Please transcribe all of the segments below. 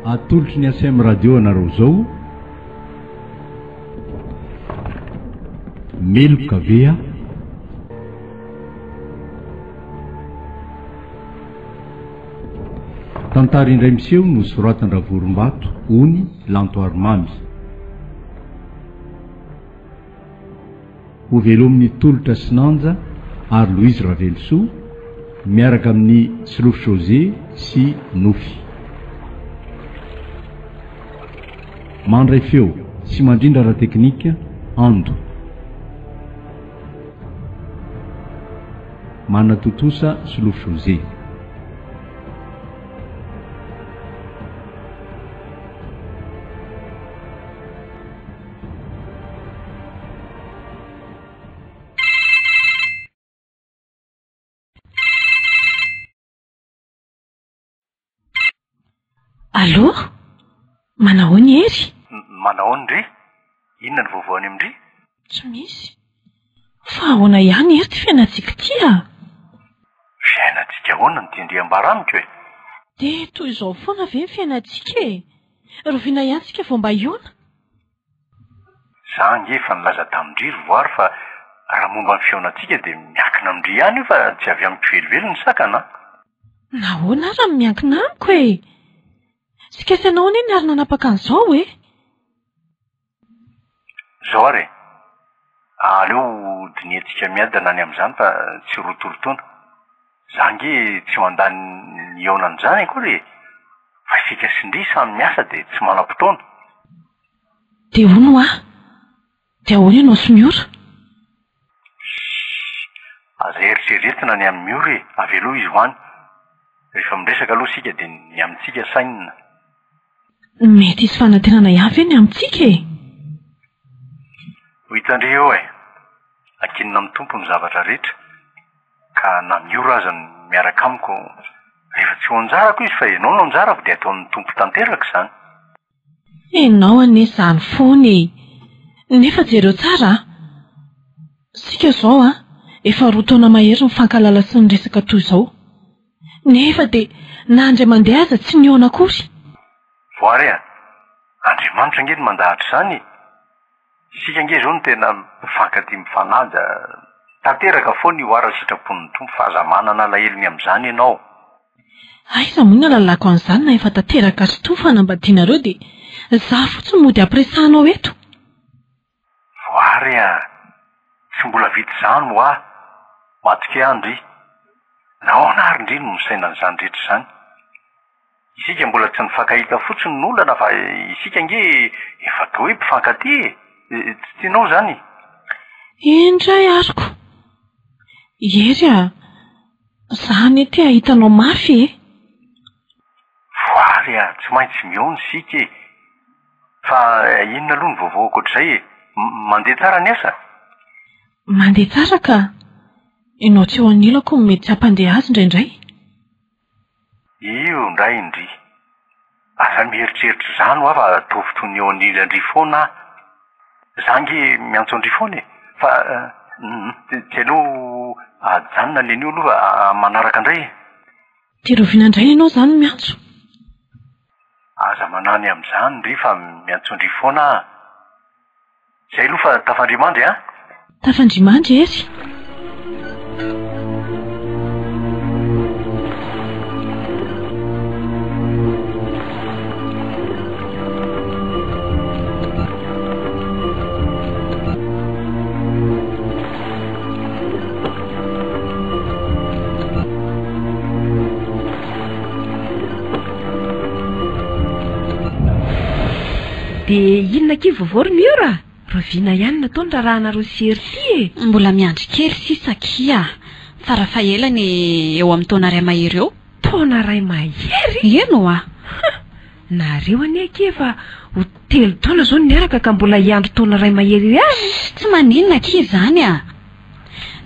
atolotry ny Aceem Radio anareo zao Meloka vea Tantara indray miseho no soratana Vorombato ony Lantoaromamy ho velo amin'ny tolotra Sinanja ary Louise Ravelsoa miaraka amin'ny Slof José sy Nofy mandray feo sy mandrindra ra teknika Ando manatotosa Slof José Allô? Manahoany ery? Manahoany ry? Inona ny vaovao any amindry? Tsy misy. Fa ahoana ihany ery ty fiainantsika tia? Fiainantsika ahoana ny tiandriam-bara amiko e? De toy izao foana ve ny fiainantsika e? Roviana ihany tsika vao mba iona? Za nge efa nilaza tamindry ry voary fa raha momba ny fiainantsika dia miankina amindry ihany io fa tsy avy amiko velivelo ny sakana. Nahoana raha miankina amiko e? Sika sy anao ny ary nanapaka an'izao e? Zao ary aleo diniantsika miadana any amin'izany fa tsy rotorotona. Za nge tsy mandany eonan'izany akory fa isika sindry samy miasa dia tsy manam-potoana. De ono ah? De ahoana ianao sy miora? Aza eritreretina ny amin'ny miora e, avelo izy hoany. Rehefa miresaka aloha sika dia ny amintsika sainina. Mety isy fanantenana ihany ve ny amintsika e? Ho hitandry eo e, ankinina amin'ny tompo ny zavatra rehetra ka na miora aza ny miaraka amiko rehefa tsy ho anjarako izy fa ianao no anjarako dia ataon'ny tompo tanteraka izany. Enao ane izany foana e. Nefa jereo tsara sika zao a efa roa taona mahery mifankalala sy ny resaka toy izao nefa de na andray mandeha aza tsy niona akory. Voary a, Andriamanitra nge ny mandahatra izany. Sika nge zao no tena mifankatia mifanaja. Tanteraka foana io ara sitrapon'ny tompo fa aza manana alahelo amin'izany ianao. Aiza moa ny lalako an'izany na efa tanteraka sy to fanambadianareo de za fotsiny mody ampiresahanao eto. Voary a, tsy mbola vita izany ho ah. Matoka andry. Nahoana ary indri no misaina an'izany rehetra izany. Isika mbola tsy nifankahita fotsiny n'olana fa isika nge efa toa hoe mpifankatia. Tsy tianao izany. Indray ariko. Ery a, zany te ahitanao mafy e. Voary a, tsy maintsy mihaona sika e. Fa inona aloha ny vaovao akoatr'izay e? Mandeha tsara ny asa? Mandeha tsara ka. Ianao tsy eo anilako mety tsy hampandeha azy indraindray. Io ndray indry. Aza mieritreritra izany ho fa atovy toy ny eo an'ila andry foana. Za nge miantso andry foana e. Fa tsy aloha ajanona len'io aloha manaraka indray. De roviana indray ianao izany miantso. Aza manany amin'izany ndry fa miantso andry foana. Zay aloha fa tafandrimandry a? Tafandrimandry ery. De inona kivy vovory miora? Roviana ihany nataony rahanareo sery ty e. Mbola miandry kely sisa kia. Fa raha fahelany eo amin'ny taona ray mahery eo. Taona ray mahery? Eno a. Nareo ane kiva ho telo taona zao niaraka ka mbola iandro taona ray mahery ihany. Tsy maninona ki zany a.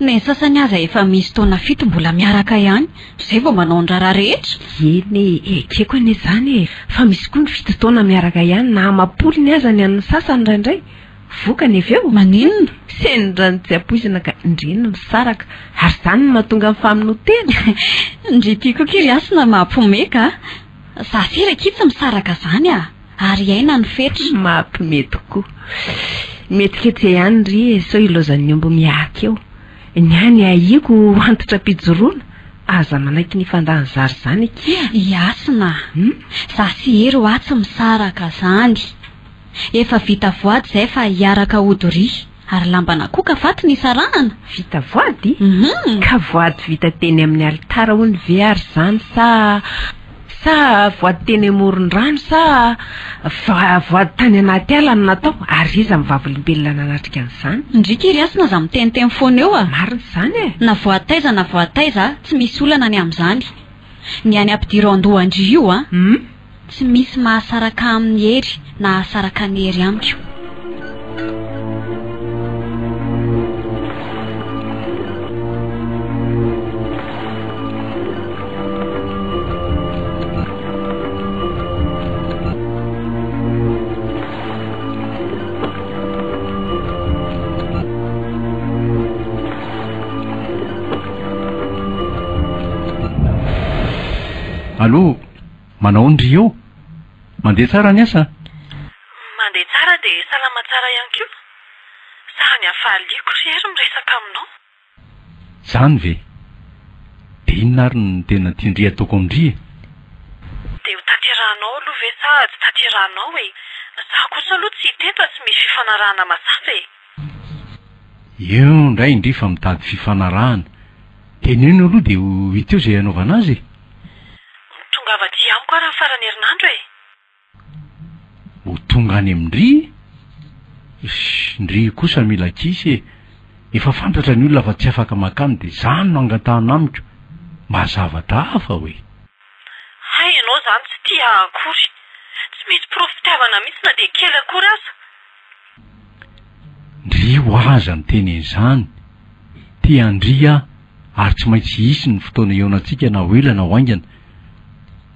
Ny sasany aza efa misy taona fito mbola miaraka ihany. Zay vao manao ny raharaha rehetra. Eny ekeko ane zany e. Fa misy koa ny fito taona miaraka ihany na amapolo ny aza ny an'ny sasany indraindray. Vokany aveo. Maninona? Sendra ny tsy apoizina ka indrina misaraka. Ary zany no mahatonga ny faminotena. Ndry tiako kely asina mahampomeka. Zasiraka tsy misaraka zany ary aina ny fetra. Mampimety koa. Mety ketsy ihany ry sao ilozan'ny ombo miaka eo. Ny any ahiako antitra pijoroana aza manaiky ny fandany zary zany kia. Iasina. Zasy ero tsy misaraka zany. Efa vita voady zay fa hiaraka odory ary lambana koka faty ny sarahana. Vita voady? Ka voady vita teny amin'ny alitara hono ve ary zany sa voady teny amoron-drano sa voady tany anaty ala no natao ary iza mivavolimbelona nanatrika an'izany. Ndrika iry Asina za miteniteny foana eo mariny zany na voataiza tsy misy olana ny amin'izany. Ny any ampidiro andohandry io tsy misy mahasaraka amin'ny hery na hasaraka ny hery amiko. Allô, manao ndry eo? Mandeha tsara ny asa? Mandeha tsara dia salama tsara ihany koa. Sahany afaliako ry ery miresaka aminao. Zany ve? Dia inona ary ny tena tiandry ataoko amindry? Dia ho tanterahanao aloha ve sa tsy tanterahanao e? Zaho kosa aloha tsy hita tsy misy fifanarahana mazava e. Eo ndray indry fa mitady fifanarahana. Teneno aloha dia ho hita eo izay hanaovana azy. Tonga avy amiko raha farany herinandro e. Ho tonga any amindry? Ndry kosa mila kisy e. Efa fantatra ny olona fa tsy afaka makany dia zany no angatahana amiko. Mba zavatra hafa hoe. Hay ianao zany tsy tia akory. Tsy misy profitiavana mihitsy na dia kely akory aza. Ndry ho aza ny teny izany. Tia andria ary tsy maintsy hisy ny fotoana eonantsika na ho ela na ho aingana.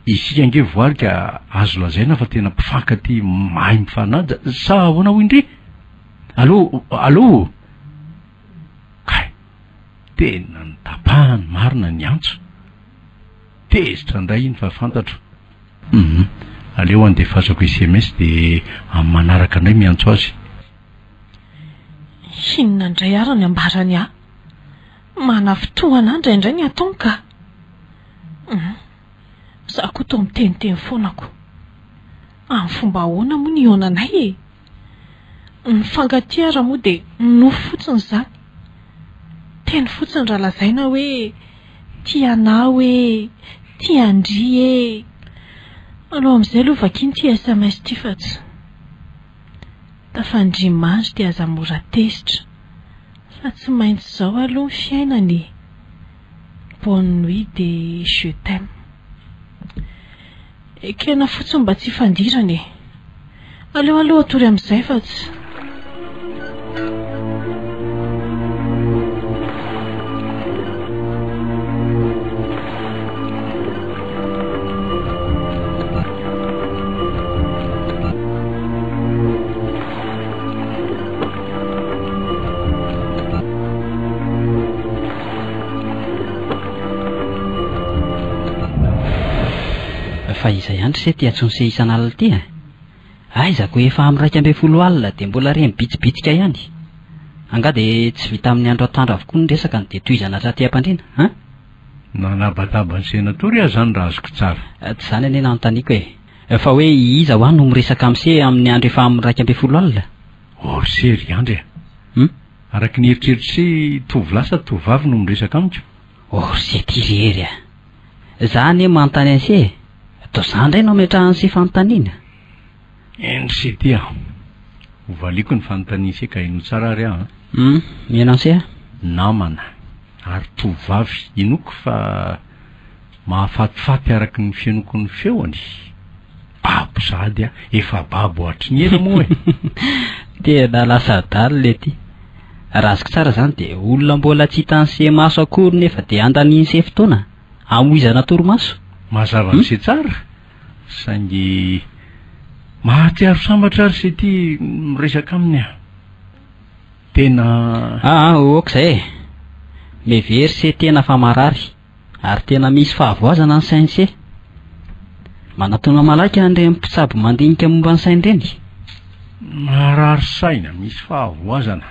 Isika nge voary ka azo lazaina fa tena mpifankaty mahay mifanaja sa ahoana ho indry? Allô? Kay, tena ny tapahany marina ny antso. Tezitra ndray iny fa fantatro. Aleo andefasako SMS dia amin'ny manaraka indray miantso azy. Inona indray ary ny ambarany ahy? Mana fotoana indraindray ny ataony ka. Zaho koa toa miteniteny foanako. Amin'ny fomba ahoana moa ny onanay e? Ny fankatiara moa dia nofo fotsiny zany. Teny fotsiny raha lazaina hoe tianao e, tiandry e. Aloha amin'izay aloha vakiny tia SMS ty fa tsy. Tafandrimandry dia aza mora tezitra. Fa tsy maintsy izao aloha ny fiainany. Bonne nuit de je t'aime. Ekena fotsiny mba tsy fandirany e. Aleo atory amin'izay fa tsy. Fa iza ihany se ty atsonse isan'alina ty e? Aizako efa amin'ny 12 alina dia mbola reny bitsibitsika ihany. Anga dia tsy vita amin'ny andro atandro avokoa ny resaka dia tohizana hatraty am-pandriana. Nanabataba ny senatory aho zany raha azoko tsara. Tsy zany anie nanontaniako e. Fa hoe iza ho any no miresaka amin'se amin'ny andro efa amin'ny 12 alina? Sery andry e. Araka ny eritreritry tovolahy sa tovavy no miresaka amiko. Se ty rery a. Za anie manontany an'se e. Toa zany indray no metrahan'ny se fanontaniana. Se ty aho. Ho valiko ny fanontaniana ka ino tsara ary aho. Miena an'se namana ary tovavy inoko fa mahafatifaty araka ny fianoko ny feony. Babo sady efa babo hatry ny ela moa e. Tena lasa daly le ty. Raha azoko tsara zany dia olona mbola tsy hitan'ny se maso akory nefa dia andaniany se fotoana amoizana torimaso. Mazava n'se tsara saingy mahatsiaro sambatra ary se ty miresaka aminy aho. Tena okizay mevery se tena fa marary ary tena misy fahavoazana ny sainy se. manatona malaky andre mpitsabo mandinika momba ny sainy reny. Marary saina misy fahavoazana.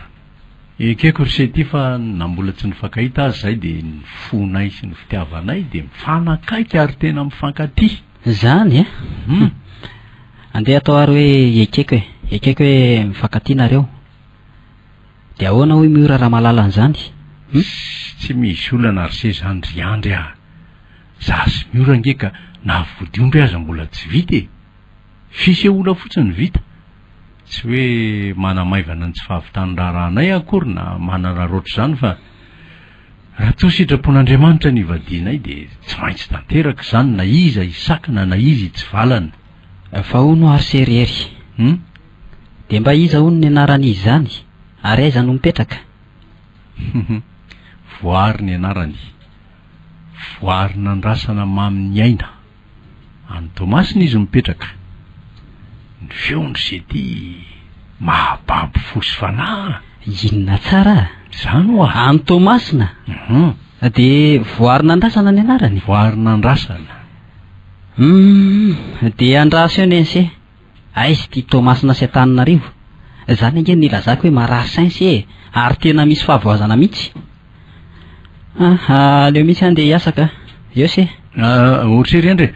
Ekeko risety fa nambola tsy nifankahita azy zay de ny fonay sy ny fitiavanay de mifanakaiky ary tena mifankaty. Zany andeha atao ary hoe ekeko hoe mifankaty nareo. De ahoana hoe miora raha malala an'izany? Tsy misy olana ry se zany ry andry ah. Za sy miora ngeka na vodiombry aza mbola tsy vita e. Fisehola fotsiny vita. Tsy hoe manamaivana ny tsy fahavitaniraranay akory na manana roatra zany fa raha toa sitrapon'Andriamanitra ny ivadianay de tsy maintsy tanteraka zany na iza isakana na izy tsy valana. Fa hono ary seriery. De mba iza hono ny anaran'izy zany ary aiza no mipetraka? Voary ny anarany. Voary nandrasana mamin'ny aina. Any Tomasina izy mipetraka. Ny feony sety mahababo fosy fanahy. Inona tsara? Zany ho any Tomasina. De voary nandrasana ny anarany? Voary nandrasana. De andraso eo nense. Aizy ty Tomasina sy Antananarivo. Zany ange nilazako hoe marary sainsy e, ary tena misy fahavoazana mihitsy. Leo misy andeha hiasaka. Eo se. Ohatry andre.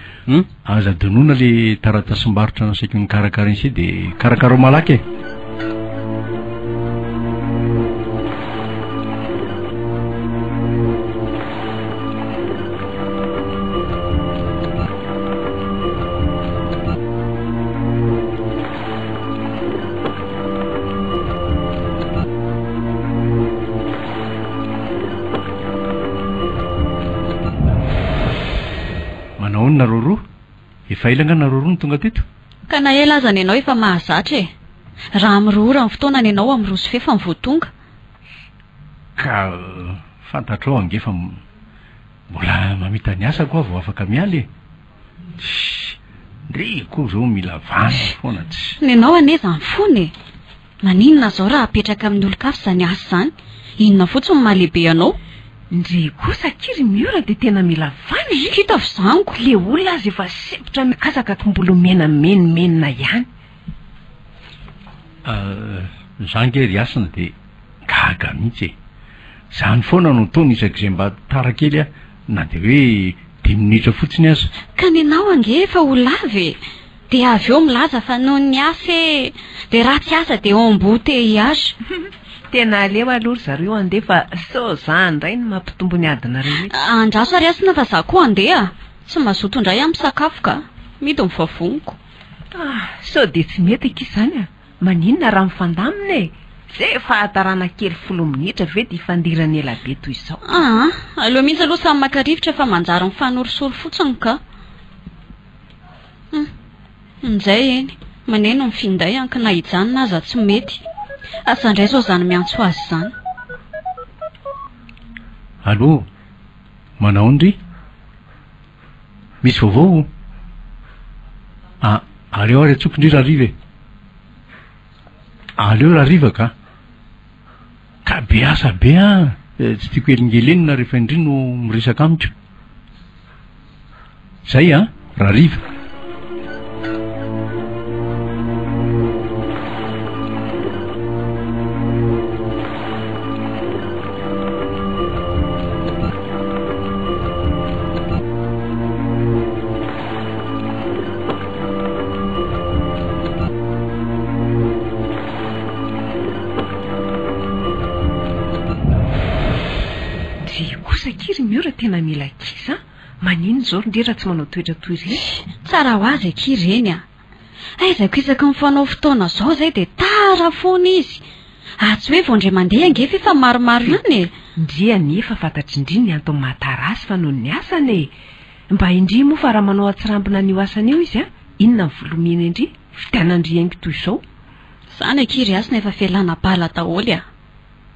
Aza donona le taratasim-barotra nasaiko ny karakara inse de karakaro malaky e. Naroro, efa ilanga naroro ny tonga teto. Ka na ela aza ny ianao efa mahazatra e. Raha mirora ny fotoana ny ianao amin'ny roso fefa mivoatonga. Ka fantatrao angefa mbola mamita ny asa koa vao afaka mialy e. Ndreko zao mila vana foana tsy. Ny ianao aneza ny fony. Maninona zao raha apetraka amin'ny olo-kafa zany asa zany? Inona fotsiny mahalehibe ianao? Ndre kosa kiry miora de tena mila vana. Kita vzango le olona azy efa sepotra mikasaka mbola mena menina ihany. Zange ry asana de gaga mihitsy e. Zany foana no tony isak'izay mba tara kely na de hoe 10 minitra fotsiny aza. Ka ninao ange efa ho lave. De avy eo milaza fa noho ny asa e. De raha tsy asa de embouteillage. Tena aleo aloha zareo andefa so zany ndray no mampitombo ny adina reny. Andraso ary asina fa za koa andeha. Tsy mazoto indray amin'ny sakafo ka. Mito mivavoniko. So de tsy mety ikizany a. Maninona raha mifandamina e. Zay fahatarana kely 10 minitra ve de ifandirany ela be toy izao. Aleo mihitsy aloha samy maka-rivotra fa manjary mifanorosoro fotsiny ka. Nzay eny. Maneno mifinday ankina hijanona aza tsy mety. Asa ndray zao zany miantso azy zany. Allô, manao ndry? Misy vaovao? Aleo ary atsokindry rariva. Aleo rariva ka? Ka be asa be tsy tiako elingelenina rehefa indry no miresaka amiko. Zay rariva. Miora tena mila kisa. Manino zao ndrera tsy manao toetra toy ireny. Tsara ho azy kireny a. Aizako isaka mifanao fotoana zao zay de tara foana izy. Tsy hoe vao ndray mandeha ange fa maromaro ihany e. Ndria nefa fantatry indri ny antony mahatarasy fa noho ny asany e. Mba indri moa fa raha manao atsirambina ny asany eo izy inona ny volomina indri fitianandriaingy toy izao. Zany akiry asina efa felana bala daholy a.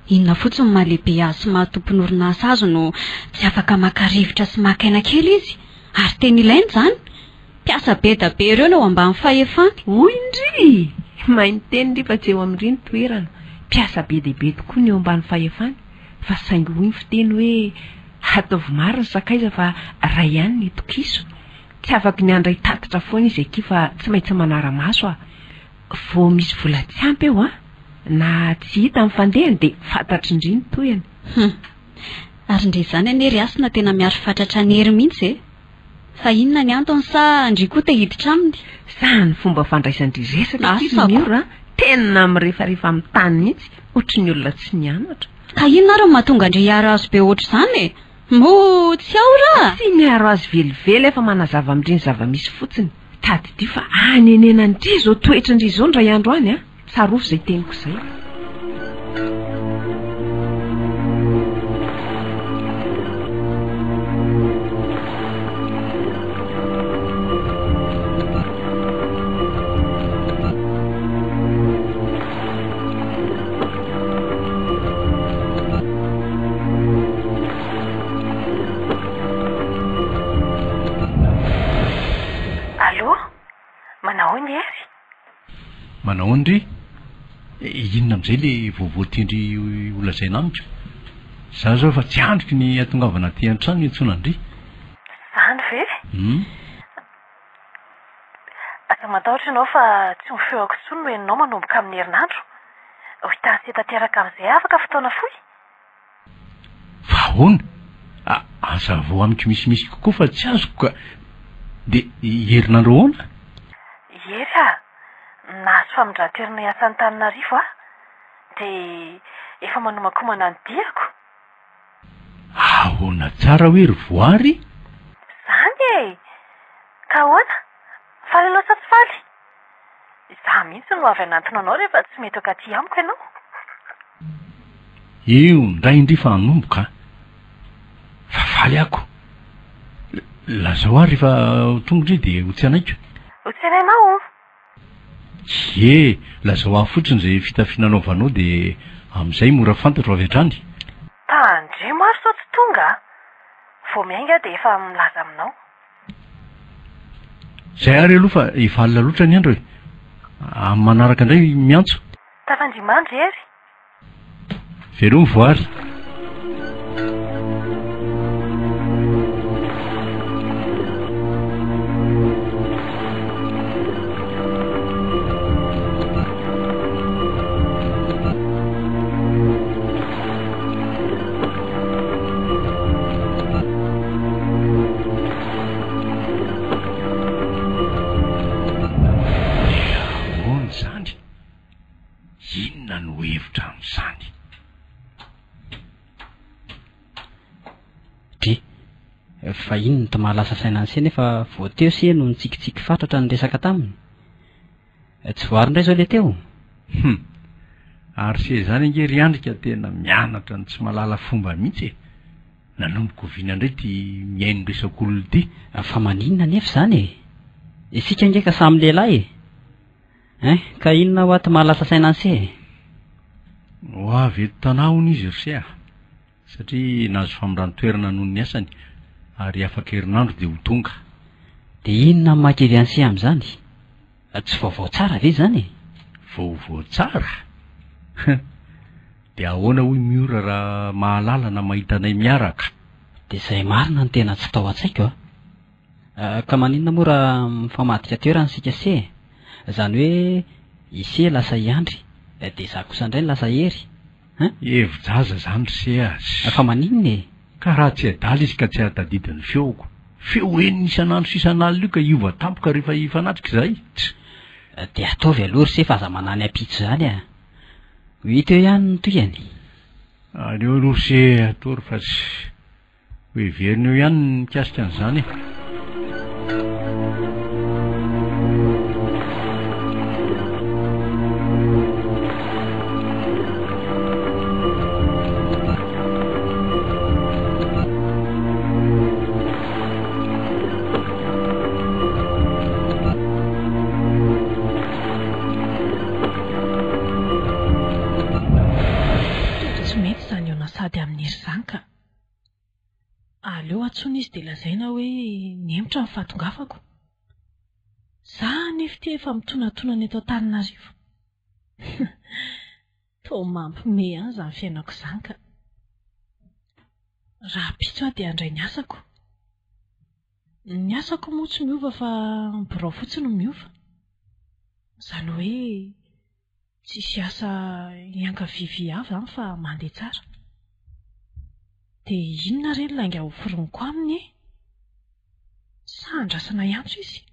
Inona fotsiny mahalehibe azy sy mahatompony orinasa azy no tsy afaka maka-rivotra sy makaina kely izy. Ary tena ilainy zany. Piasa be da be ireo no ambany fahefany. Hoy indri. Mainy teny ry fa tsy eo amin'ireny toerana. Piasa be dehibe tokoa ny eo ambany fahefany. Fa saingy hoy ny fiteny hoe ataovy maro ny sakaiza fa ray ihany ny tokiso. Tsy afaka ny andray taty faritra foana izy aky fa tsy maintsy manara-maso vao misy vola tsy ampy eo na tsy hita amin'ny fandehany dia fantatry indriny toyany. Ary ndre izany anery asina tena miaro fatratra ny hery mihitsy fa inona ny antony sa andry koa te hiditra aminy? Zany fomba fandraisandry resaka izy miora tena mirefarefa amin'ny tany mihitsy ohatry ny olona tsy nianatra. Ka inona ary mahatonga andry hiaro azy be ohatr' izany mo tsy aora? Tsy miaro azy velively efa manazava amin'ireny zava-misy fotsiny. Tady ity fa anenena ndry zao toetra ndry zao ndray andro any tsarofo izay teniko izay. Manao ndry inona am'izay le voavoatindry olazaina amiko za zao fa tsy andriky ny atongavana ty an-trano intsona ndry zany ve asa matahotra ianao fa tsy mifeoako tsony no enao manomboka amin'ny herinandro ho hitasy tanteraka amin'izay afaka fotoana foy fa ahoana asa vao amiko misimisy kokoa fa tsy azoko ka dia herinandro ahoana ery nahazo famindran-toerana iasan'ny Tahiana-Hasina dia efa manomakomana ny diako. Ahoana tsara hoe ry voary? Zany ka ahoana? Faly ianao sa tsy faly? Izaho mihitsy no avy anantona anao rehefa tsy mety aty amiko ianao. Eo ndray indry fa hanomboka fa faly ako. Lazao ary rehefa tonga indray dia ho tsy anaiko. Ho tsy anainao? Lazao aho fotsiny izay fitafiananaovanao dia amin'izay mora fantatro avy hatrany. Tandre maro sao tsy tonga vao miainga dia efa milaza aminao. Zay ary aloha fa efa alina loatra ny andro amin'ny manaraka indray miantso. Tafandrimandry ery. Vero ny voary. Inona no hevitra amin'izany? Fa inona to mahalasa saina ansena efa voateo se no nitsikitsiky fatratra ny resaka taminy. Tsy voary indray zao le teo. Ary se zany angery andrika tena mianatra ny tsy malala fomba mihitsy nanomboka oviana indray ty miaino resak'olona ity. Fa maninona nefa zany isika ndraika samy lehilahy ka inona ho ato mahalasa saina anse? Ho avy eto tanahony izy ry satria nahazo famindran-toerana noho ny asany ary afaka herinandro dia ho tonga. Dia inona mankevy anse amin'izany? Tsy vaovao tsara ve zany? Vaovao tsara? Dia ahoana hoy miora raha mahalala na mahita anay miaraka? Dia izay marina ny tena tsy tao an-tsaiko ka maninona moa raha mifamadika toerana sika se? Zany hoe ise lasa iandry dia za kosa indray lasa hery. Evi-jaza zany ry se azy. Fa maninona ka raha tsy adala izy ka tsy atadidin'ny feoko. Feo enina isan'andro sy isan'alina io ka iova tampoka rehefa hifanatrika izay. Dia ataovy aloha ry se fa aza manany ampitso zany ho hita eo ihany ny toyany. Aleo aloha se atory fa tsy ho heverina eo ihany ny mikasika an'izany. Aleo atsony izy dia lazaina hoe niemotra ny fahatongafako. Za nefa ty efa mitonatona eto Tahiana-Hasina. Toa mampime any izany fiainako izany ka. Raha pitso aho dia handray ny asako. Ny asako moa tsy miova fa birao fotsiny no miova. Izany hoe tsisy asa hiankavivy avy any fa mandeha tsara. Dia inona ireny langa ho foroniko aminy e? Sa andrasana ihantso izy?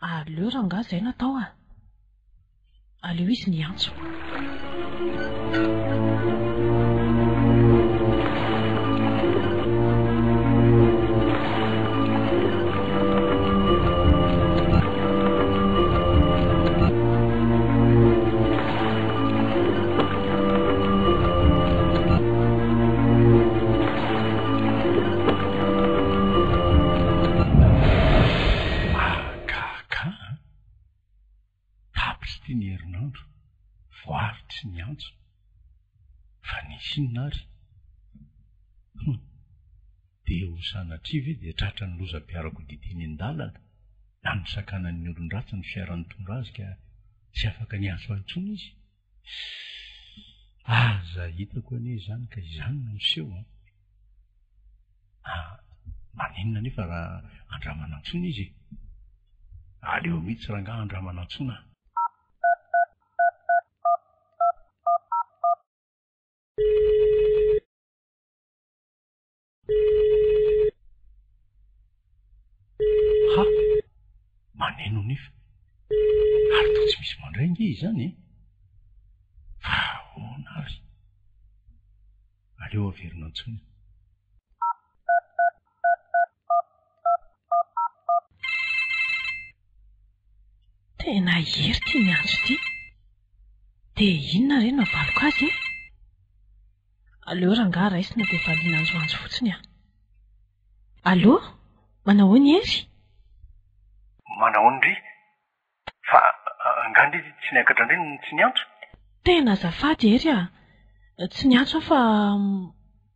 Aleo rangahy izay natao a. Aleo izy ny antso. Voaritsy ny antso fa nisy inona ary dia ho sanatria ve dia tratra ny lozam-piarako didiny an-dalana na ny sakanan'ny olon-dratsy ny fiaran'ny tonga azy ka tsy afaka ny antso antsony izy. Aza hitako anie izany ka izany no seho maninona nefa raha andramana antsony izy. Aleo mihitsy rangahy andramana antsona. Ha, maneno nefa ary toa tsy misy mandray nge izany fa ahoana ary. Aleo averina antsony. Tena hery ty ny antso ty. Dia inona ireny navaloko azy e? Aleo rangahy raisina dia valiana anjoanjo fotsiny a. Allo? Manao ny ery? Manao ny fa angandry tsy niakatra indray tsy niantso. Tena azafady ery a. Tsy niantso fa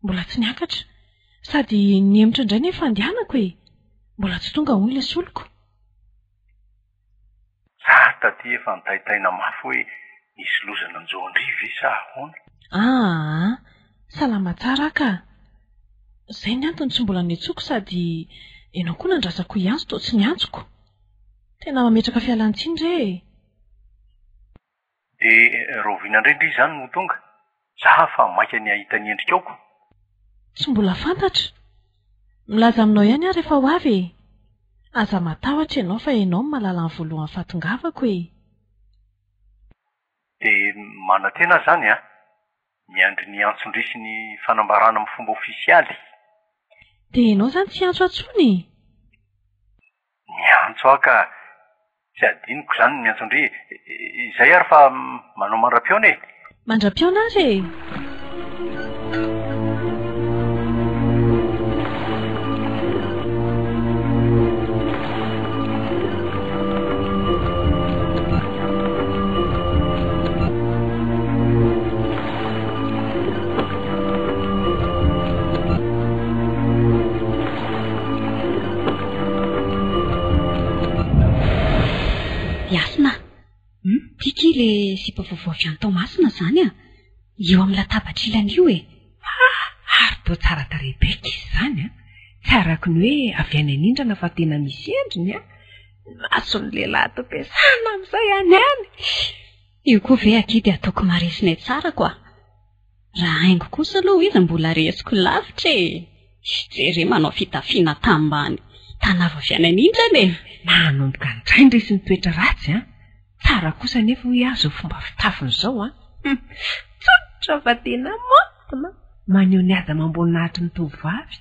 mbola tsy niakatra. Sady niemitra indray nefa andehanako e. Mbola tsy tonga hono ilay soloko. Raha taty efa nitaitaina mafy hoe nisy lozana anjoandrivo sa ahoana. Salama tsara ka. Izay ny antony tsy mbola niantsoko sady ianao koa nandrasako iantso toa tsy niantsoko. Tena mametraka fialan-tsiny re. Dia roviana indrindra izany no tonga. Zaho fa maika ny ahita ny endrika aoko. Tsy mbola fantatra. Milaza aminao ihany aho rehefa ho avy e. Aza matahotra ianao fa ianao no mahalala ny voalohany fatongavako e. Dia manantena zany miandry ny antsondrisy ny fanambarana amin'ny fomba ofisialy. Dia ianao zany tsy antso antsony? Ny antso aho ka tsy adiniko izany ny antsondry. Izay ary fa manao mandra-piona e. Mandra-piona ary e. Tiky le sipa vaovao avy any Tomasina zany eo amin'ny latabatra ilany io e. Ary toa tsara tarebeka izy zany tsy araka ny hoe avy any anindrana fa tena misy endriny mason'ny lehilahy to ampiasana amin'izay any. Io koa ve akidy ataoko maresina tsara koa. Raha haingo kosa aloha izy mbola resiko lavitra e. Jere manao fitafiana tambany tanava avy any anindrana e. Manomboka ndraindray sy nitoetra ratsy tsara kosa nefa hoe azo fomba fitafiny izao tsotra fa tena motina maneho ny ada mamboninahitry ny tovavy.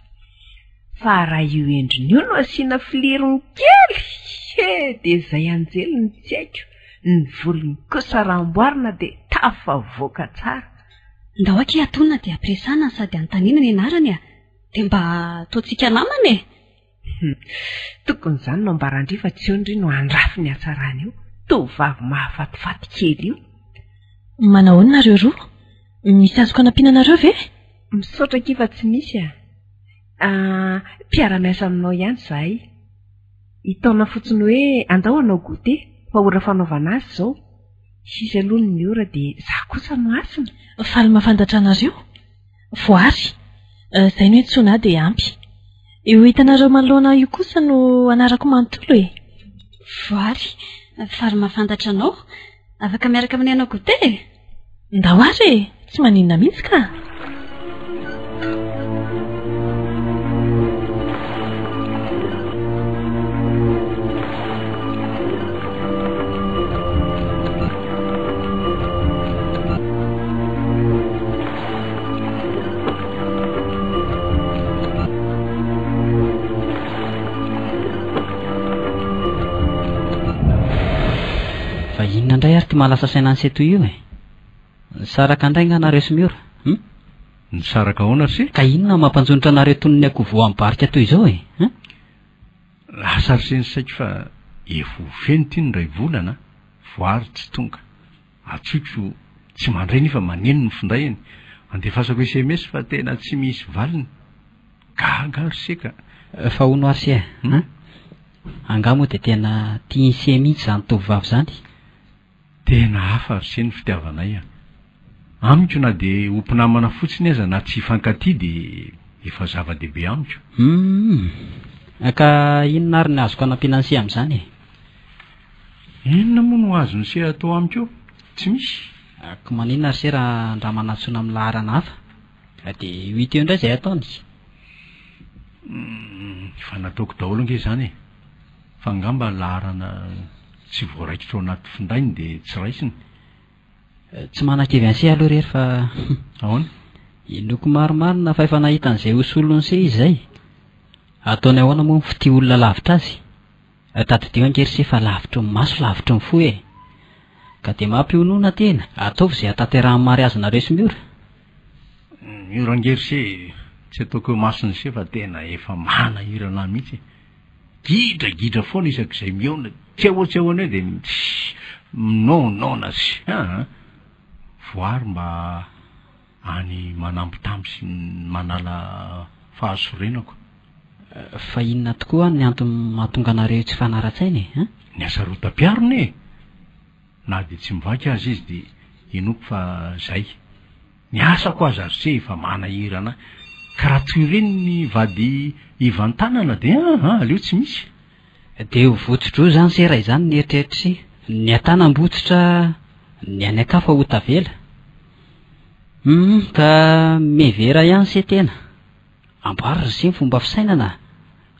Fa raha io endriny io no asiana filirony kely dia izay anjeliny tsy haiko. Ny volony kosa ramboarina dia tafavoaka tsara. Ndao aky atonina dia ampiresana sady antanina ny anarany dia mba ataontsika namana e. Tokony izany no ambarandry fa tsy ondry no andrafy ny hatsarany io. Tovavy mahafatifaty kely io. Manao ahoana nareo roa? Misy azoko anampianareo ve? Misaotra kifa tsy misy mpiara-miasa aminao ihany izahay. Hitaona fotsiny hoe andao anao gote fa ora fanaovana azy izao. Sisy aloha ny ora dia izaho kosa no asina. Faly mahafantatra anareo? Voary. Izay no hoe tsona dia ampy. io hitanareo manoloana io kosa no anarako manontolo e. Voary fary mahafantatra anao afaka miaraka amin'ny anao gote ndao ary e tsy maninona mihitsy ka. Inona indray ary ty mahalasa saina ny seto io e? Nisaraka indray nga anareo Simiora? Nisaraka ahoana se? Ka inona mampanjonitra anareo tonony akovo ambarika toy izao e? Lasa ry seny saiko fa evo feno ty ny ray volana voary tsy tonga atsoiko tsy mandray nefa maneno ny findrayany andefasako SMS fa tena tsy misy valiny gaga ry seka fa hono ary se anga moa dia tena tia se mihitsy zany tovovavy zany. Tena hafa ry se ny fitiavanay amiko na dia ompinamana fotsiny aza na tsy fankaty dia efa zava-dehibe amiko. Ka inona ary ny azoko anampiana ny se amin'izany e? Inona moa no azo ny se atao amiko eo? Tsy misy. Ko maninona ary se raha ndra manatsoina amin'ny laharana hafa dia io ito indray izay ataony. Fa nataoko daholo ange izany e. Fa ngamba laharana tsy voaraikitra ao anaty findainy dia tsy raisiny. Tsy manan-kevy an'se aloha rery fa ahoana? Inoko maromaro na fa efa nahitan'izay hosolony se izay. Ataony ahoana moa fity olona lavitra azy. Tadidio angery se fa lavitry ny maso lavitry ny fo e. Ka dia mampionona tena ataovy izay hatanterahany mary azy nareo Simiora. Miora angery se tsy ataoko eo masony se fa tena efa manahirana mihitsy. Gidragidra foana isak'izay miona tsy ahoana eo dia minonona sy voary mba any manambitamby sy manala fahasorenako. Fa inona tokoa ny antony mahatonga anareo tsy fanara-tsaina e? Ny asa rotam-piarona e. Na dia tsy mivaky azy izy dia inoko fa zay. Ny asako azy azy se efa manahirana. Ka raha toy ireny ny vady ivan-tanana dia aleo tsy misy. Dia ho votsotro izany se raha izany ny eritreritra se. Ny an-tanam-botsitra ny any akafa ho tavela. Ka mevera ihany se tena. Amboarina se ny fomba fisainana.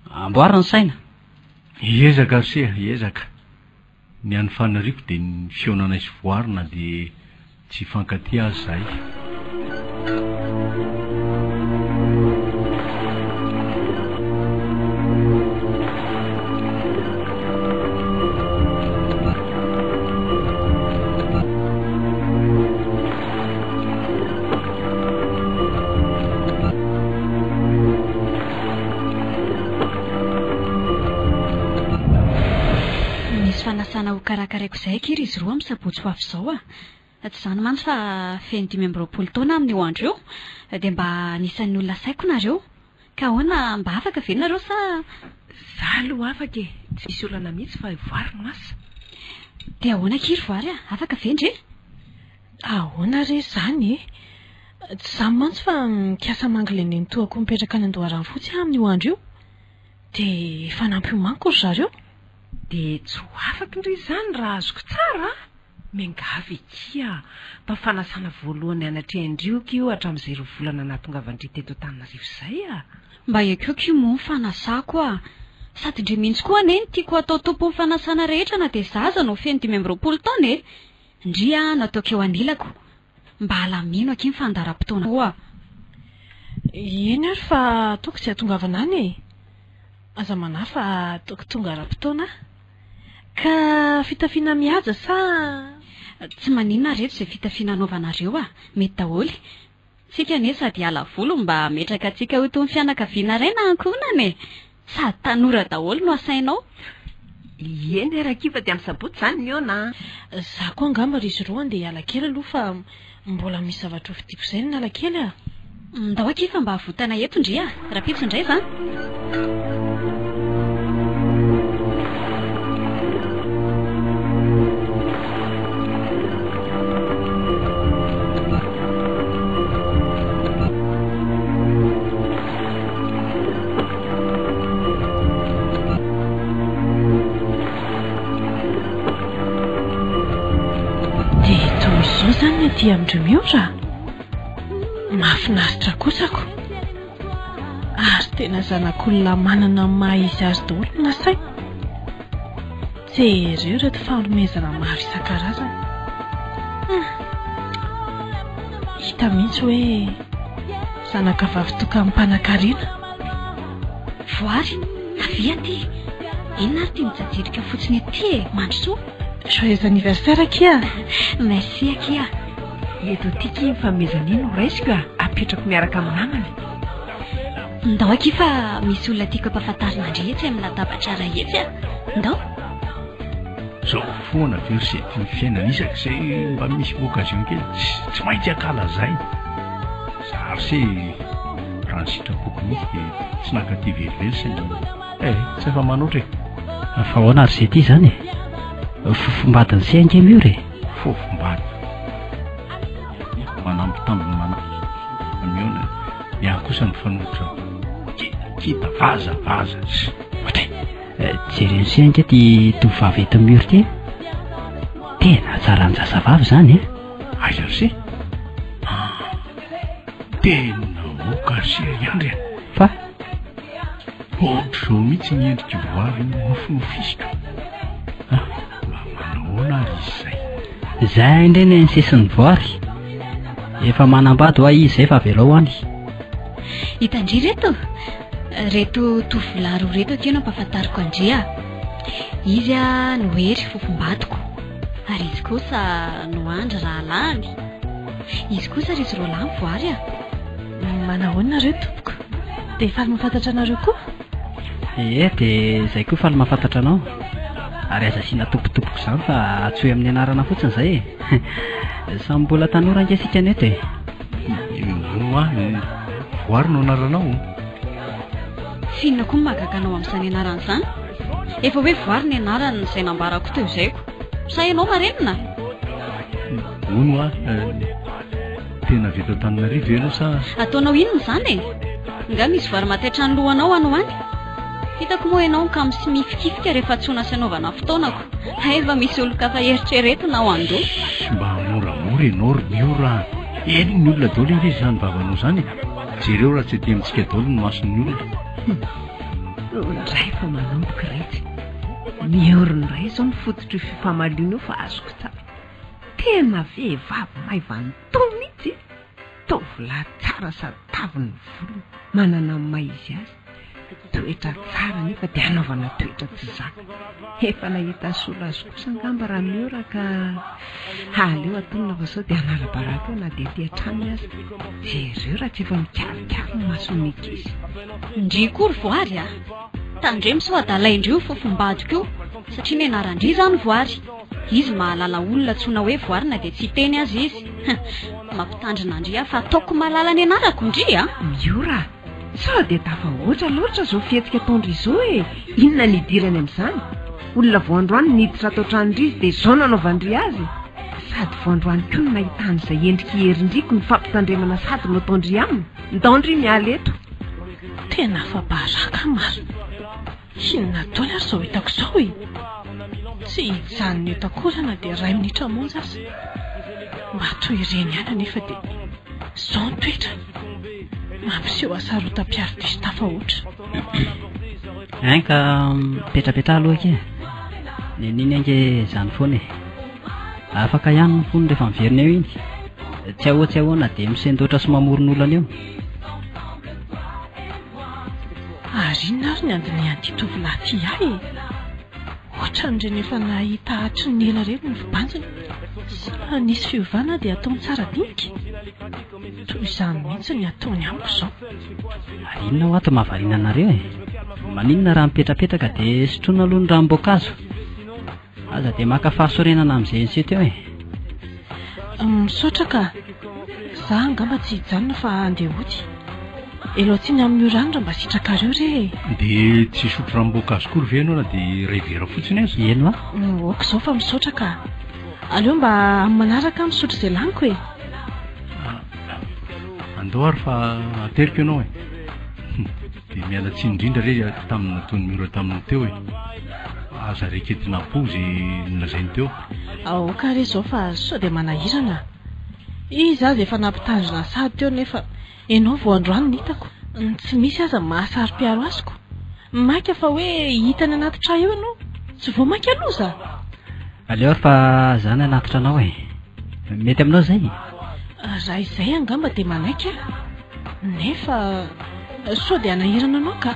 Amboarina ny saina. Iezaka se iezaka. Ny an'ny faniriako dia ny fionana isy voarina dia tsy fankaty azy zay. Fanasana ho karakaraiko izay kiry izy roa amin'ny sabotsy ho avy izao tsy izany mantsy fa feno 5 taona amin'ny andro eo dia mba nisan'ny olona saiko nareo ka ahoana mba afaka ve nareo sa za aloha afaka e tsy misy olana mihitsy fa voary no asa. Dia ahoana kiry voary afaka ve ndre? Ahoana re zany e tsy izany mantsy fa mikasa mangleny ny toako mipetraka any Andoharany fotsy amin'ny andro io dia efa nampiomaniko ry zareo. Dia tsy ho afaka indray izany raha azoko tsara miangavy ekia mba fanasana voalohany anatrehindrioka io hatramin'izay volana nahatongavandry teto Antananarivo izay mba ekeoko io moa fanasako sady indray mihitsy koa neny tiako atao tompo ny fanasana rehetra na dia zaza no feno 5 taona e ndria nataoko eo anilako mba halamino aky ny fandaram-potoana koa. Eny ary fa ataoko tsy hatongavana any e. Aza manahy fa ataoko tonga ara-potoana ka fitafiana mihaja sa tsy maninona rehetra izay fitafiana anaovanareo mety daholo. Tsika ane sady ala volo mba metraka atsika ho toy ny fianakaviana iray na ankohonana e sady tanora daholo no asainao. Eny rakiva dia amin'ny sabotsy izany miona. Za koa angamba ry izy roa andeha hiala kely aloha fa mbola misy zavatra ho vidiko izay ny ala kely ndao akifa mba havotana eto ndria rapitso indray zany. tia amin'ireo miora mahafinaritra kosako ary tena zanak'olona manana maha izy azy daholo na say jereo reto fanomezana maro isan-karazany hita mihitsy hoe zanaka vavy toka amin'ny mpanankarena voary avy aty inona ary tia mijajirika fotsiny aty mandrosoa joyeux anniversaire kia merci akia eto tiky mifamezanino raisika apetrako miaraka amin'ny namany ndao aky fa misy olona tiako ampahafantarina andrehetsy amin'ny latabatra rahetsy ndao zao foana versety ny fiainana isaka izay mba misy occasion kely tsy maintsy akala zay zary se raha ny sitrapoko mihitsy dia tsy nakaty velively sy tsy efa manoatra fa ahoana ary zay ty zany fofombadiny sy ange mio re fofombady manampy tambiny miona miahy kosa ny fanotra kita vaza matray jereny sy ange ty tovavy eto miory ty tena tsara ny zasavavy zany aiza sy tena okasia ihany reny fa ohatr'izao mihitsy nyendriky voary nofinofisika mba manahoana ary izy zay zay indreny ny sisiny voary efa manambady ho izy zay fa velao any hitandry reto tovolahy reto akeo no ampahafantariko andria izy a no hery fofombadiko ary izy kosa no andra raha lany izy kosa ry izy roa lany voary manahoana reo tompoko dia faly mahafantatra anareo koa dia zay koa faly mahafantatra anao ary aza asiana tompotompoko izany fa tsy hoe amin'ny anarana fotsiny zay samy mbola tanora angesika neto voary no anaranao finona koa mahagaganao amin'izany anarana izany efa hoe voary ny anarana izay nambarako teo izayko sa ianao marenina ono tena vita Antananarivo ianao sa ataonao inona izany nga misy vary mataitra ny lohanao anao any hitako moa ianao ka misy mifikifika rehefa tsona sy anaovana fotoanako efa misy olo-ka fa eritreretina ao ando mba moramora ianao ry miora eny ny olona daolo indry izy zany vavanao zany jereo raha tsy ety amintsika daolo ny mason'ny olona ndray fa manomboka rety miorony ray zao ny fototry fifamaliana io fa azoko tsara tena vehivavy maivany tony mihitsy tovolahy tsara sady taviny volo manana maizy azy toetra tsara nefa dia anaovana toetra tsy zaka efa nahita sola azy kosa angamba raha miora ka aleo atonina fa sao dia anarabaraka eo na dia ty hatrany azy jereo raha tsy efa mikarikary ny mason'ny ankizy ndry kory voary tandremo sao adalaindrio fofombadiko io satria ny anarandry zany voary izy mahalala olona tsona hoe voary na dia tsy teny azy izy mampitandrina andry fa ataoko mahalala ny anarako ndry miora sao dia tafa ohatra loatra zao fihetsika ataondry izao inona ny idirany amin'izany olona voandroany niditra atao tranondrizy dia zao nanaovandry azy sady voandroany koa no nahitan'izay endriky herindriko ny fampitandremana sady no ataondry aminy ndaondry miala eto tena fabaraka maro inona daoly ary zao hitako izao tsy hijanony eto akorana dia 2 minitra monja azy mba toy ireny ihany anefa dia zao ny toetra mampiseho asarotam-piaro-diso tafahoatra ka petrapetra aloha ke neniny ange zany foana afaka ihany ny fony rehefa miverina eo iny tsy ahoana dia misendoatra sy mamoron'olana eo ary inona ary ny andiny anty tovolahy ty ahy ohatran'ireny efa nahita hatry ny ela reny ny fibanjina sy nisy fiovana dia ataony tsara dinika toy izany mihitsy ny ataony amiko izao ary inona ho ato mahavariana anareo maninona raha mipetrapetraka dia sotroina aloha ny ranom-boankazo aza dia maka fahasorenana amin'izay ny seto eo misaotra ka za angamba tsy hijanona fa andeha ody elo tsiny amin'ny orandra mba sitrakareo re dia tsy sotro ranom-boankazo kory ve ianao na dia ray vera fotsiny azy eno oka izao fa misaotra ka aleo mba amin'ny manaraka misotro izay laniko andao ary fa ateriko ianao dia miala tsy indrindra re tamin'ny nataony miora taminao teo aza reketina pozy nolazainy teo aoka re izao fa sao dia manahirana izy azy efa nampitandrina sady teo nefa ianao vao androany ny hitako tsy misy aza mahasary-piaro azoko maika fa hoe hitany anaty tra eo ianao tsy vao maika aloza aleo fa zany anatitra anao mety aminao zay raha izay angamba dia manaika nefa sao dia anahirana anao ka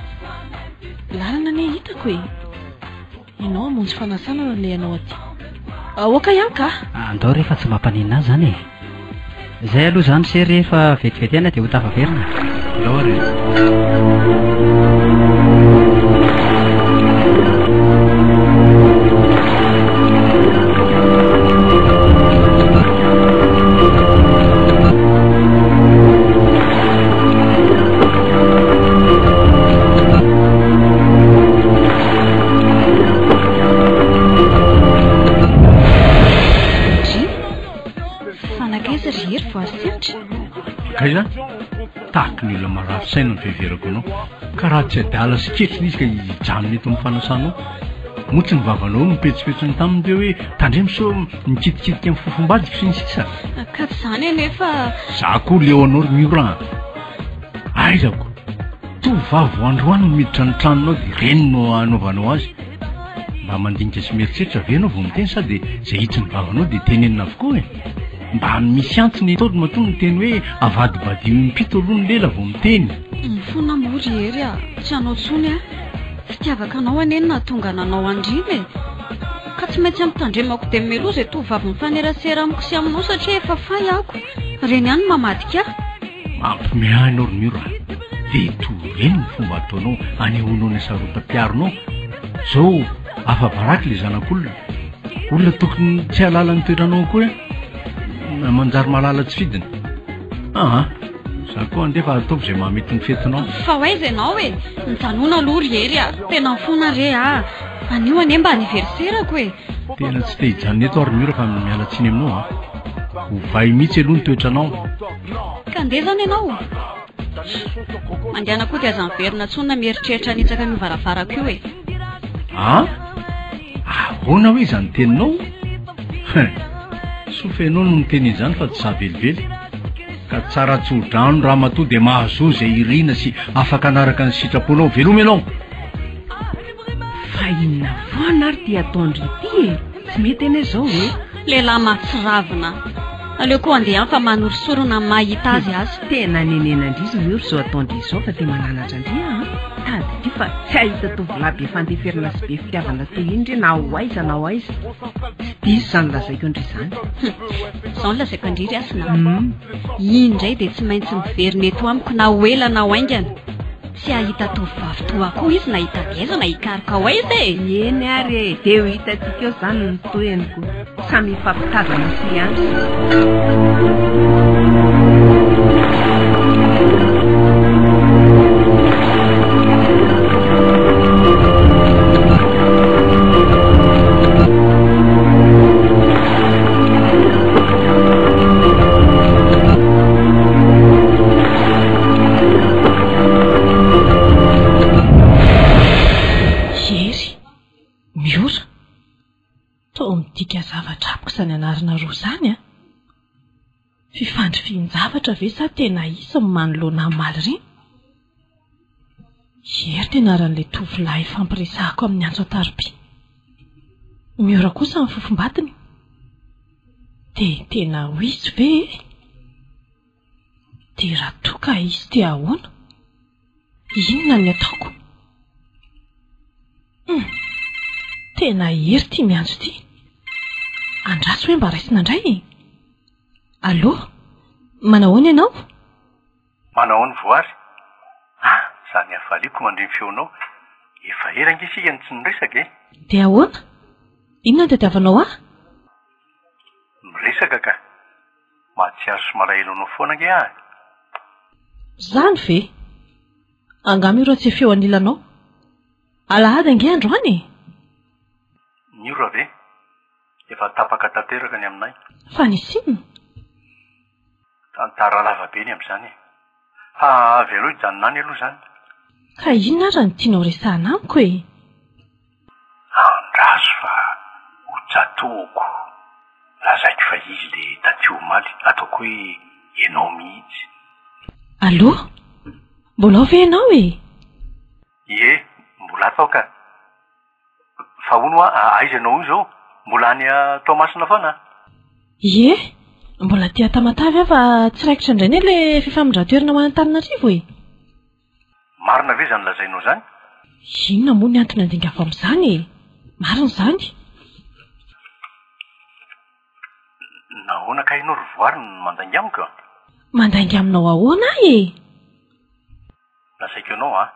lalana ne hitako ianao amonjy fanasana le anao aty oka ihany ka andao rehefa tsy mampanina azy zany zay aloha zany se rehefa vetivety ana dia ho tafaverina lao re kaiza tahaky ny olona marafisaina ny fiheverako anao ka raha tsy adala siketriny izy ka ijanony eto amin'ny fanasanao motsy ny vavanao mipetsipetsony taminy be hoe tandremiso mikitikitika amin'ny fofombadiko sy ny sisa ka tsy zany nefa za koa leo anao ry miora aizako tovavy androany no miditra ny tranonao dia reny no anaovanao azy mba mandinika sy mieritreritra ve anao vao miteny sady zay hitry ny vavanao dia tenenina avokoa mba misy antony taody matonga ny teny hoe avadibadio mipito aloha ny lela vao miteny fona mory hery tsy anao tsony fitiavaka anao anenina tonga nanao andriny ka tsy maintsy ampitandremako dia melo zay tovavy mifanerasera amiko sy aminao satria efa fay ako reny ihany mamadika mampimehainao ry miora dia toreny ny fomba ataonao anehoanao ny sarotam-piaronao zao afabaraky le zanak'olona olona tokony tsy halala ny toeranao koa manjary malala tsy fidina za koa andefa ataovy zay mahamety ny fetinao fa hoaiza ianao nitanona aloha ry hery tena mifona re anio ane mba aniverserako tena tsy te hijanona eto ary miora fa mialatsiny aminao hovay mihitsy aloha ny toetranao ka ndeha zany ianao mandehana koa dia aza miverina tsonona mieritreritra nitsaka miovaravarako io ahoana hoe zany teninao sofenao no miteny izany fa tsy savelively ka tsara tsodrano raha matoa dia mahazo zay irina sy afaka anaraka ny sitraponao velomy ianao fa inona foana ary dia ataondry ity tsy mety ene zao lehilahy matsiravina aleo koa andeha any fa manorisorona mahita azy azy tena nenenandrizy miory zao ataondry izao fa dia mananatra andria tady ty fa tsy ahita tovolahy be fandeferina sy be fitiavana toy indry na ho aiza na ho aiza tsy diso zany lazaiko indry zany zao ny lazaiko andriry asina indray dia tsy maintsy miverina eto amiko na ho ela na ho aingana tsy ahita tovavy toa koa izy na hitadieza na hikaroka ho aiza eny ary dia ho hitatsika eo zany ny toeniko samy fampitazana sy ihany midika zavatra apiko zany anarina roa zany fifandry fihinjavatra ve sa tena isa manoloana maly reny hery tena ran'le tovolahy fampiresahako amin'ny antso atarby miora kosa amin'ny fofombatiny dia tena ho izy ve dia raha toka izy tia ahoana inona ny ataoko tena hery tia miantso ity andraso hoe mba raisina indray allo manahoana ianao manahoany voary zany avaliako mandreny feonao efa erangisika ny tsy niresaka dia ahoana inona ny tadiavanao miresaka ka mahatsiaro sy malahelo anao foana nge zany ve angamy iro tsy efeo anilanao alahady ange androany ny ora ve efa tapaka tanteraka ny aminay fa nisinona tantara lavabe ny amin'izany avy aloha hijanonany aloha zany ka inona ary ny tianao resahana amiko andraso fa hojatoko lazaiko fa izy le tatiomaly ataoko hoe ianao mihitsy. aloha mbola ao ve ianao e? Ie, mbola atao ka. Fa ono aiza ianao io zao? Mbola any Tomasina foana? Ie, mbola tia tamatavy aho fa tsy raikitra indray ne le fifamondratoerana ho an'Antananarivo e. Marina ve zany lazainao zany? Inona moa ny antony andingako amin'izany e? Marina izany. Nahoana ka ianao rovoary no mandainga amiko? Mandainga aminao ahoana e? Lasaiko ianao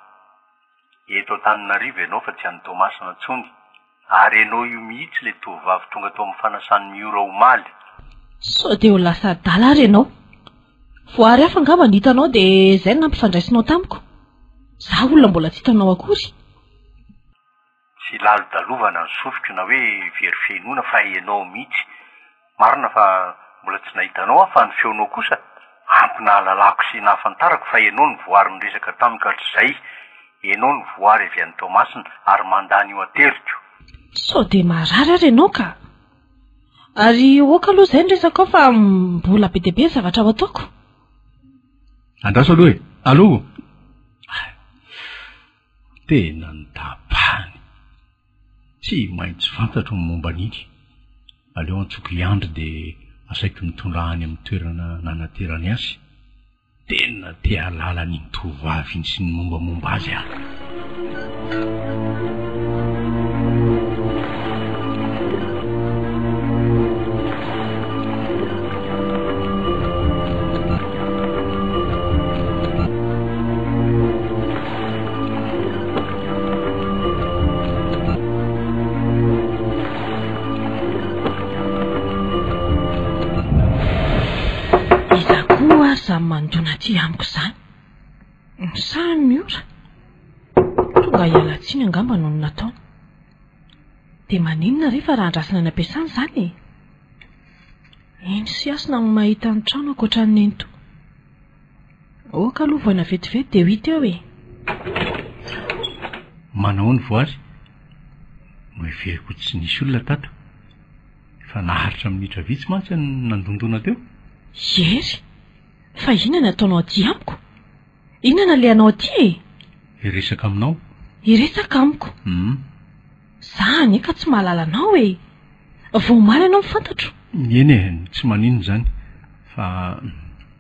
eto Antananarivo ianao fa tsy any Tomasina intsony. Ary ianao io mihitsy le tovovavy tonga tao amin'ny fanasany miora omaly. So dia ho lasa adala ary ianao. Voary hafa angamba ny hitanao dia izay no nampifandraisinao tamiko. Zaho olona mbola tsy hitanao akory. Tsy lalo dalovana ny sofiko na hoe very fiainoana fa ianao mihitsy. Marina fa mbola tsy nahitanao fa ny feonao kosa ampinahalalako sy nahafantarako fa ianao ny voary ny resaka tamiko hatr'izay. Ianao ny voary avy any Tomasina ary mandany io ateriko. So dia marary ary ianao ka. Ary oka aloha izay ny resaka ao fa mbola be dia be zavatra ao ataoko. Andraso aloha e. Aloha. Tena ny tapany. Tsy maintsy fantatro ny momba an'iny. Aleo antsoko iandry dia asaiko mitondra any amin'ny toerana nanaterany azy. Tena te halala ny tovovavy iny sy ny mombamomba azy aho. Samy mandona ty amiko izany. Samy miora. Tonga hialatsiny angamba noho ny nataony. Dia maninona rehefa raha andrasana ny ampiasany izany e? Eny sy asina no mahita ny trano ankoatra ny nento. Oka aloha voana vetivety dia ho hita eo e. Manao ny voary. Moeveriko tsy nisy olona tato. Fa naharitra minitra vitsy mantsy ny nandondona teo. Yery. Fa inona nataonao aty amiko? Inona nalehanao aty e? Iresaka aminao. Iresaka amiko? Zany ka tsy mahalala anao e. Vao omaly ianao mifantatro. Eny e, tsy maninona izany. Fa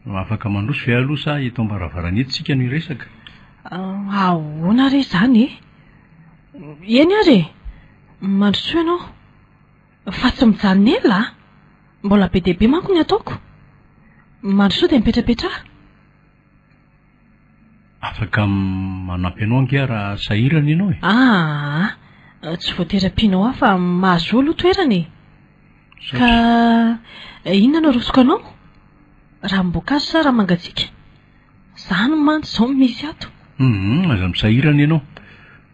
afaka mandroso ve aloha sa eto am-baravarana eto tsika no iresaka? Ahoana re izany e? Eny ary e. Mandroso ianao. Fa tsy mijanona ela. Mbola be dia be manko ny ataoko. Mandroso dia mipetrapetraha. Afaka manampy anao ange raha sahirana ianao e. Tsy voateram-pianao aho fa mahazo aloha toerana e. Ka inona no arosoko anao? Raha mboankazo sa raha mangatsiaka? Zany mantsy izao misy ato. Aza misahirana ianao.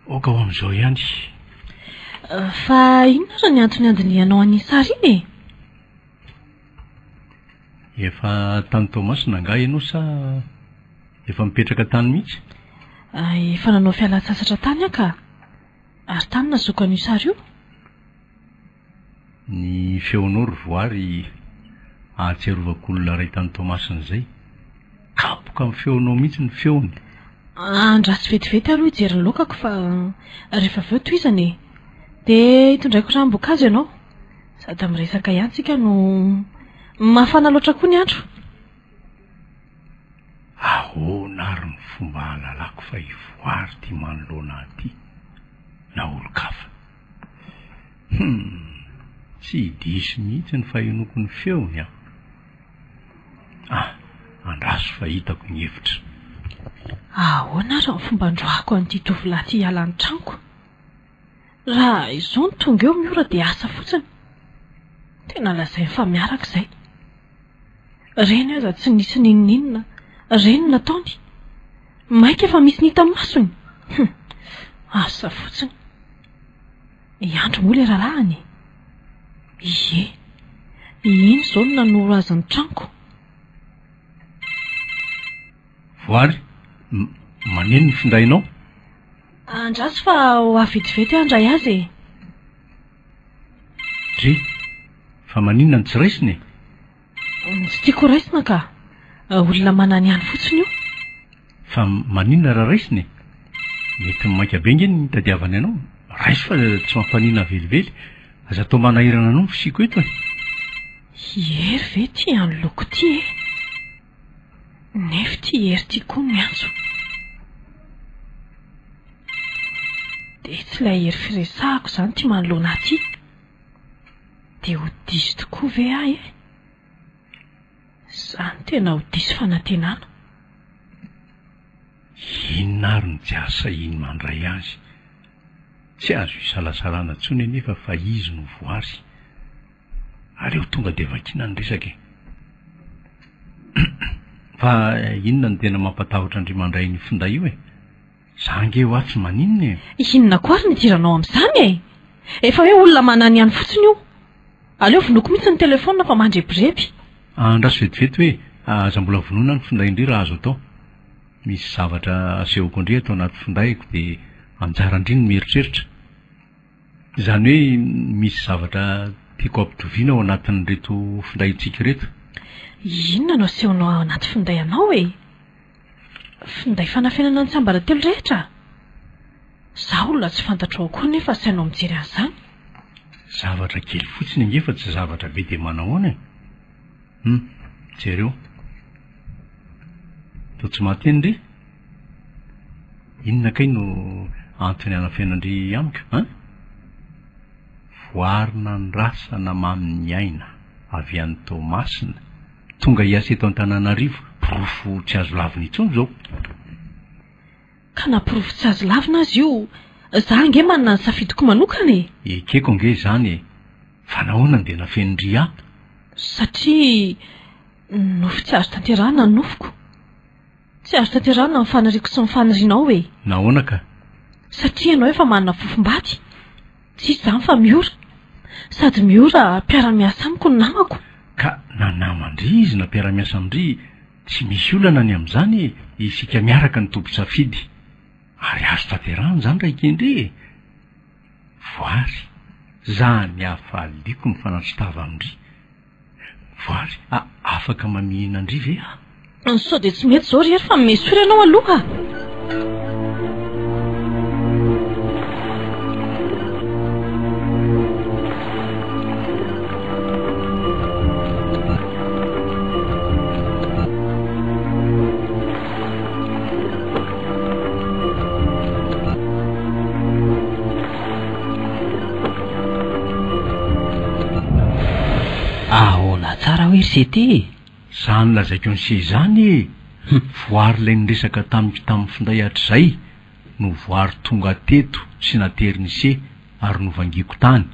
Oka ho amin'izao ihany. Fa inona raha ny antony andinianao an'ny sary iny e? Efa tany Tomasina anga ianao sa efa mipetraka tany mihitsy? Efa nanao fialan-tsasatra tany aho ka. Ary tany nazoaka an'io sary io. Ny feonao rovoary ahatsiarovako olona ray tany Tomasina izay. Kapoka amin'ny feonao mihitsy ny feony. Andrasy vetivety aloha hijery ny lokako fa rehefa avy eo toizana e. Dia hitondraiko ranom-boankazo ianao. Sady miresaka ihany tsika no mafana loatra koa ny andro. Ahoana ary ny fomba halalako fa ivoary ty manoloana aty na olo-kafa. Tsy diso mihitsy ny fahenoko ny feony aho. Andraso fa hitako ny hevitra. Ahoana raha ny fomba androako an'ity tovolahy ty hiala ny tranoko? Raha izao ny tonga eo miora dia asa fotsiny. Tena lazay fa miaraka izay. Reny aza tsy nisy ninninina. Reny nataony. Maika efa misy nita masony. Asa fotsiny. Iandro moa le rahalahany. Ie. Iny izao no nanoro azy ny tranoko. Voary, maneno ny findainao? Andraso fa ho avitivety andray azy e. Dre, fa maninona ny tsy raisiny tsy tiako raisina ka olona manany ihany fotsiny io fa maninona raha raisiny mety maika be nge ny tadiavany anao raisy fa tsy mampanina velively aza atao manahirana anao ny fisiko eto ery ve ty anyloko ty nefa ty ery ty koa miantso de tsy ilay ery firesahako zany ty manoloana ty de ho diso tokoa ve ahy zany tena ho diso fanantenana inona ary ny tsy asa iny mandray azy tsy azo isalasalana ntsony nefa fa izy no voary aleo tonga de vakina ny resaka fa inona ny tena mampatahotra andrimandray ny finday io zange ho atsy maninona inona ko ary nidiranao amin'izany efa hoe olona manany ihany fotsiny io aleo vonoko mihitsy ny telefona fa mandrepirepy andraso vetivety hoe aza mbola vonoina ny finday indri raha azo atao misy zavatra asehoko indri atao anaty findayko de anjara indriny mieritreritra izany hoe misy zavatra tiako ampitoviana ao anatin'ny reto findayntsika reto inona no asehonao ao anaty finday anao finday fanafenana ny sambaratelo rehetra za olona tsy fantatrao koa nefa sainao mijery an'izany zavatra kely fotsiny angefa tsy zavatra be de manahoana jereo to tsy mateny re inona kay no antony anafianandry amika voarina ny rasana mamin'ny aina avy an'ny tomasina tonga hiasa eto an-tananarivo pirofo tsy azo lavina itsony zao ka napirofo tsy azo lavina azy io za nge manana ny safidiko manokana ekeko nge zany fa nahoanany de nafenindry aho satria nofo tsy azo tanterahana ny nofoko tsy azo tanterahana ny fanariko sy ny fanirianao nahoana ka satria ianao efa manana fofom-bady tsisy zany fa miora sady miora mpiara-miasa amiko ny namako ka nanamandry izy na mpiara-miasa amindry tsy misy olana ny amin'izany isika miaraka ny tompo-tsafidy ary azo tanterahana zany raikendri voary za ny afaliako ny fanatrotava amindry voary afaka mamihina andry ve sao de tsy mety zao rehery fa mesory anao aloha ahoana tsara hoe sety zany lazaiko ny se zany voary lay nyresaka tamiko tamin'ny finday hatr'izay no voary tonga teto sy nateriny se ary novangiko tany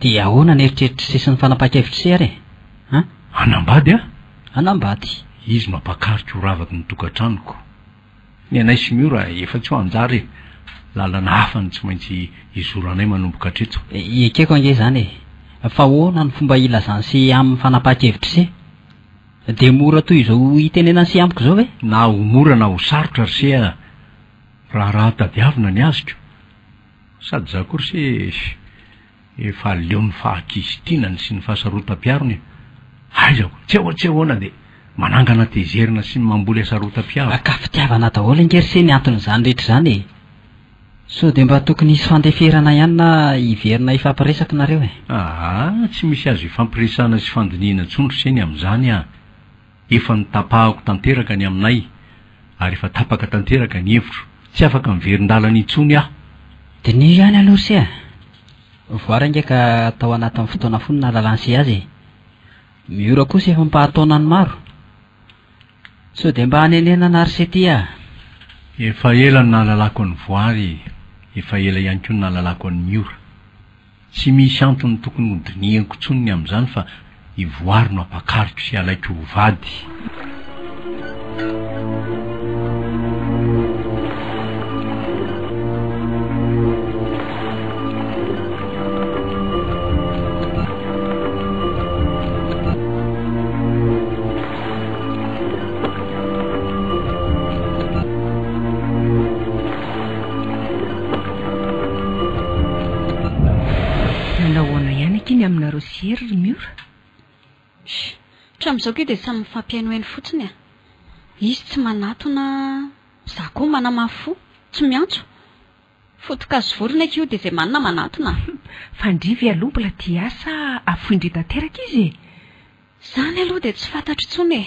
de ahoana ny eritreritra sesy ny fanapa-kevitra se ary anambady anambady izy mampakarika ho ravaky ny tokantranoko ny anay sy miora efa tsy ho anjary lalana hafany tsy maintsy izoranay manomboka hatreto ekeko ange zany fa hoana ny fomba ilazany se amin'ny fanapa-kevitra se de mora toy izao hitenena ny se amiko zao na ho mora na ho sarotra ry se raha tadiavina ny azoko sady za kory se efa leo ny fahakizitinany sy ny fahasarotam-piarony aizako tsy ahoana de manangana tezerina sy mamboly asarotam-piaro ka fitiavana daholo angery se ny anton'izany rehetra zany so de mba tokony isy fandeferana ihany na iverina ifampiresaka nareo tsy misy azo ifampiresana sy fandiniana tsondro seny amin'izany efa nitapahako tanteraka ny aminay ary efa tapaka tanteraka ny hevitro tsy afaka miverin-dalana itsony de ny ihany aloha se voary angeka atao anatin'ny fotoana fony na lalany se azy miora kosa efa mpahataonany maro so de mba hanenena nary se ty efa ela ny nalalako ny voary efa ela ihany koa ny nalalako ny miora tsy misy antony tokony hodiniako tsonony amin'izany fa ivoary no ampakariko sy alaiko vady ny aminareo sery ry miora Hatramin'izao ke dia samy mifampiaino eny fotsiny a. Izy tsy manatona, za koa manamafo, tsy miantso. Fotokazo vorona io dia izay manana manatona. Fandrivy aloha mbola tia asa afoindry tanteraka izy. Zany aloha dia tsy fantatro intsony e.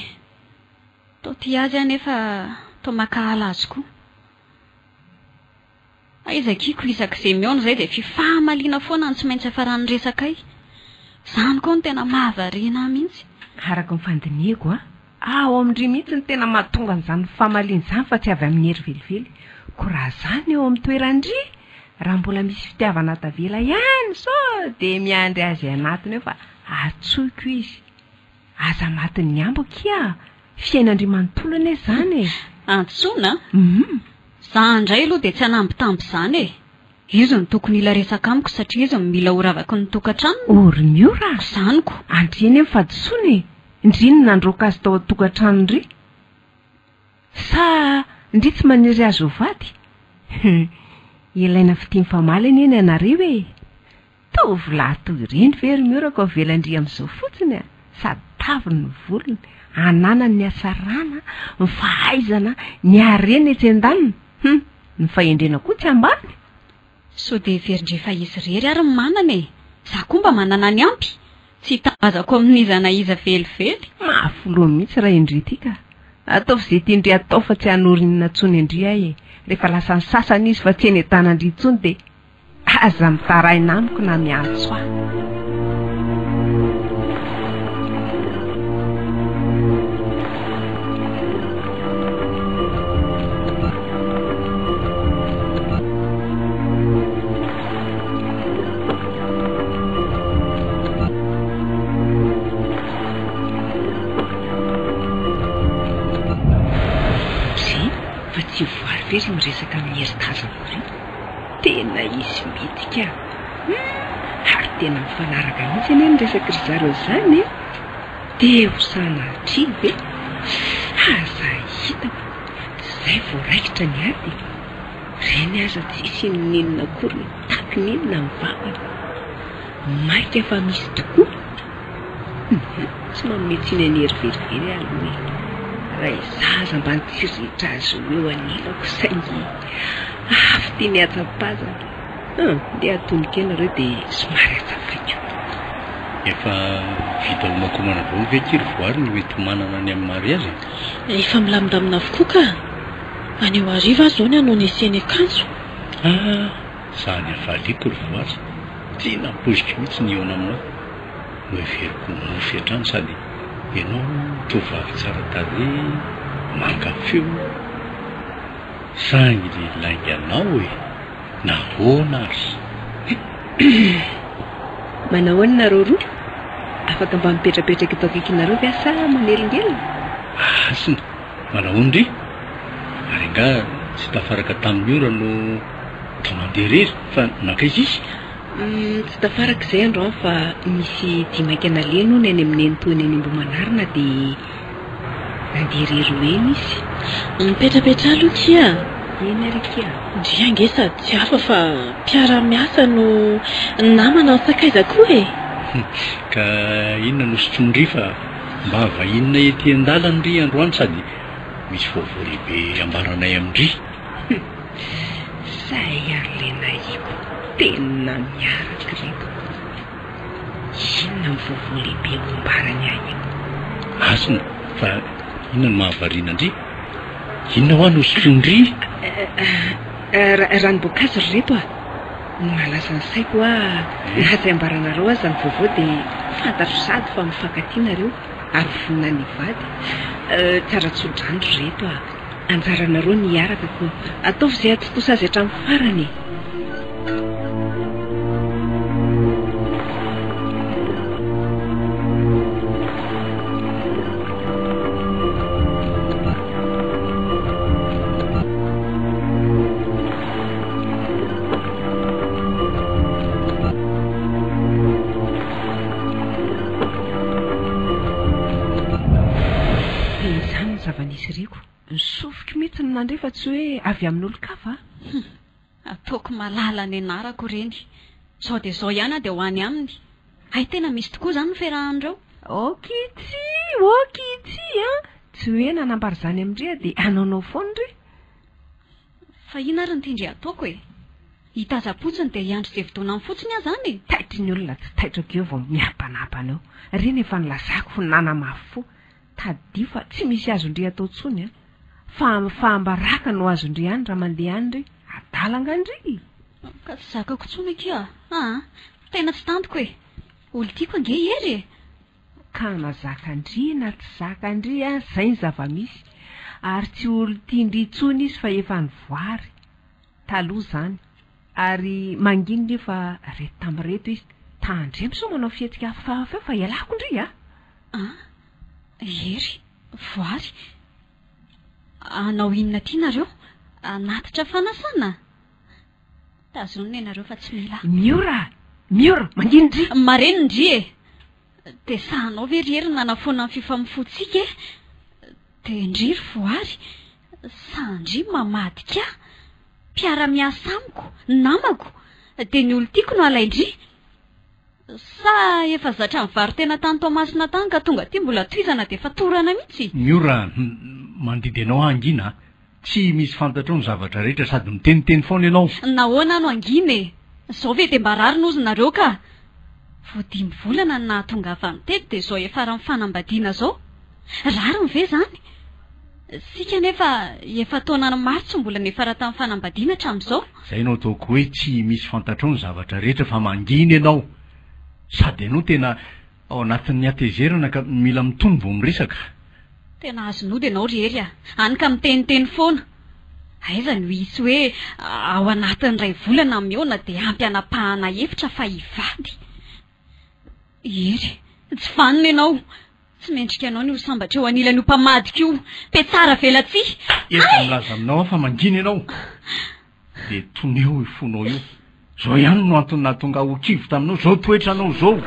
Tao tia azy anefa tao makahala azy koa. Aizakiko isak'izay miaona izay dia fifahamaliana foana ny tsy maintsy afaran'ny resakay. Zany koa no tena mahavariana mihitsy. Araka ny fandiniako ao amin'indry mihitsy ny tena mahatonga an'izany famaliana izany fa tsy avy amin'ny hery velively. Ko raha zany eo amin'ny toerandry, raha mbola misy fitiavana tavela ihany sao dia miandry azy anatiny eo fa atsoiko izy. Aza matin'ny ambo kia, fiain'Andriamanitolona izany e. Antsoina? Za indray aloha dia tsy hanambitamby izany e. Izy no tokony ila resaka amiko satria izy mila horavaky ny tokantrano. Ory miora. Zaniko. Andriany eo fadisony e. Ndriny nandroaka azy tao tokantrano ndry. Sa ndry tsy maniry azy ho vady. Ilaina fitiany famaly eny ianareo e. Tovolahy toy ireny very miora ko avelandry amin'izao fotsiny a. Sady taviny ny volony, ananany ny asarana, ny fahaizana, ny harena etsy an-daniny. Ny fahendrena koa tsy ambany. So dia verindrefa izy rery ary manana e. Za koa mba manana ny ampy. Tsy hitambazako amin'izana iza velively. Mahafolo mihitsy raha indry tika. Ataovy izay tiandry atao fa tsy hanorinina intsony indry ahy e. Rehefa lasa ny sasany izy fa tsy eny an-tanandry intsony dia aza mitaraina amiko na miantso ahy. Izy miresaka amin'ny herin-tazako ireo. Tena izy mitika. Ary tena mifanaraka mihitsy anie ny resaka ry zareo izany e. Dia ho sanatria ve? Aza hitako. Izay vao raikitra ny ady. Reny aza tsisy ninona akory ny takin'inona ny vavany. Maika fa misy tokoa. Tsy mametsiny any hery verivery aloha e. Raha izaza mba nitsiritra azy eo anilako saingy afy tia ny atsapazana. Dia atonika nareo dia somary atsapako. Efa vita homakomana vao ve kiry voary ny mety manana any amin'ny mariazy? Efa milamindamina avokoa ka. Any eo hariva zao ny hanao niseny akanjo. Zany hafaliako ry voary. Tena pozika mihitsy ny eona aminao. Noeveriko mofy hatrany sady ianao tovavy tsara tarehy, manga feo. Saingy lainga anao e. Nahoana ary? Manahoana nareo roa? Afaka mba mipetrapetraka eto akaikinareo ve asa manelingelina? Asina, manahoana ry? Ary nga tsy tafaraka tamin'ny ora no tamanderery fa nakaiza izy? Tsy tafaraka izay andro fa misy dimaika naleno ny any amin'ny entony any Ambomanarina dia nandeha rery eny izy. Mipetrapetra aloha kia. Eny ary kia. Ndry angesa tsy hafa fa mpiara-miasa no namana ny sakaiza koa e. Ka inona no sotrondry fa mba havahinina ety an-dalana ry androany sady misy vaovao lehibe ambaranay amindry. Zay ary lena iko tena miaraka reto. Inona ny vaovao lehibe ambarany ahy iko? Asina fa inona no mahavariana ndry? Inona ho ano sotrondry? Ranom-boankazo ry reto a. Malaza ny saiko na zay ambaranareo aza ny vaovao dia fantatro sady fa mifankatia ary vonina ny vady. Tsara tsodrandro reto a. Anjaranareo niaraka ko ataovy izay atotosa azy hatramin'ny farany. Nisofika mihitsy ny nandray fa tsy hoe avy amin'olo-kafa. Ataoko malala ny anarako reny. Sao dia zao ihany dia ho any aminy. ay tena misy tokoa zany nyfiarahan'ireo. okitsy tsy hoe nanambary zany amindria dia anaonao foana ry. fa ina ary ny tindry ataoko e, hitaza-potsiny dia hiandry izay fotoana amin'ny fotsiny aho zany e. taitry ny olona tsy taitrako eo vao miabanabana eo. Reny efa nilasako fo nanamafy fo tadio fa tsy misy azondry atao tsony fa fahambaraka no azondry any raha mandeha any ry adalangandry. ka tsy zakako tsony kia tena tsy tantoko e, olo tiako ange ery e. ka nazakandry na tsy zakandry zay ny zava-misy ary tsy olo tiandry tsony izy fa efa nivoary taloha zany ary manginy nefa reto tamin'ny reto izy tandremo so manao fihetsika hafahafa eo fa ialako ndry ery voary anao inona ty nareo anatitra fanasana tazonina ianareo fa tsy mila miora manginindry marenindry e. dia sahanao veryhery nanafoana ny fifamofotsika e, dia ndriry voary sandry mamadika mpiara-miasa amiko namako dia ny olo tiako no alaindry. Sa efa zatra mivary tena tany Tomasina tany ka tonga ty mbola toizana dia efa torana mihitsy. Miora mandidy anao angina, tsy misy fantatrao ny zavatra rehetra sady miteniteny foana ianao. Nahoana no angina e, zao ve dia mba rariny ozy nareo ka. Vao 5 volana no nahatonga avy amin'ny tety dia zao efa raha mifanambadiana zao. Rariny ve zany? Sika nefa efa taona ny maro tsy mbola nefa raha tamin'ny fanambadiana hatramin'izao. Zay no ataoko hoe tsy misy fantatrao ny zavatra rehetra fa mangina ianao. Sady ianao tena ao anatin'ny atezerana ka mila mitombo vao miresaka. Tena azonody ianao rehery any ka miteniteny foana. Aiza no hisy hoe ao anatin'ny 2 volana miona dia ampy anapahana hevitra fa hivady. Ery, tsy vanina ianao. Tsy mendrika anao ny ho sambatra eo anila ny ho mpamadika io. Pe tsara velatsy. Efa milaza aminao fa mangina ianao. Dia toneo ifonao io. Zao ihany no antony nahatonga ho kivo taminao zao toetranao zao.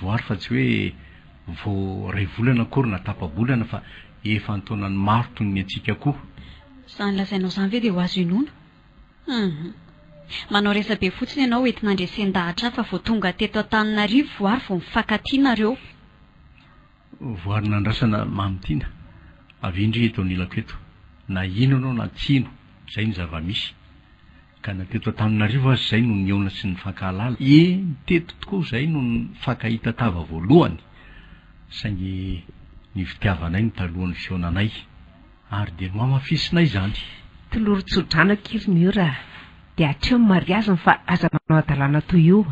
Voary fa tsy hoe vao 2 volana akory na tapa-bolana fa efa antonany maro toy ny antsika koa. Zany lazainao zany ve dia ho azo inona? Manao resabe fotsiny ianao ety nandresen-dahatra fa vao tonga teto Antananarivo voary vao mifankatinareo. Voary nandrasana mamitiana avy indry eto anilako eto na ino anao na tsy ino zay ny zava-misy ka na teto Antananarivo azy zay no niona sy ny fankahalala teto tokoa zay no ny fankahita tava voalohany saingy ny fitiavanay ny talohan'ny fionanay ary dia no amafisinay zany. Toloron-tsodrana kiriniora dia hatreo mariazina fa aza manao adalana toy io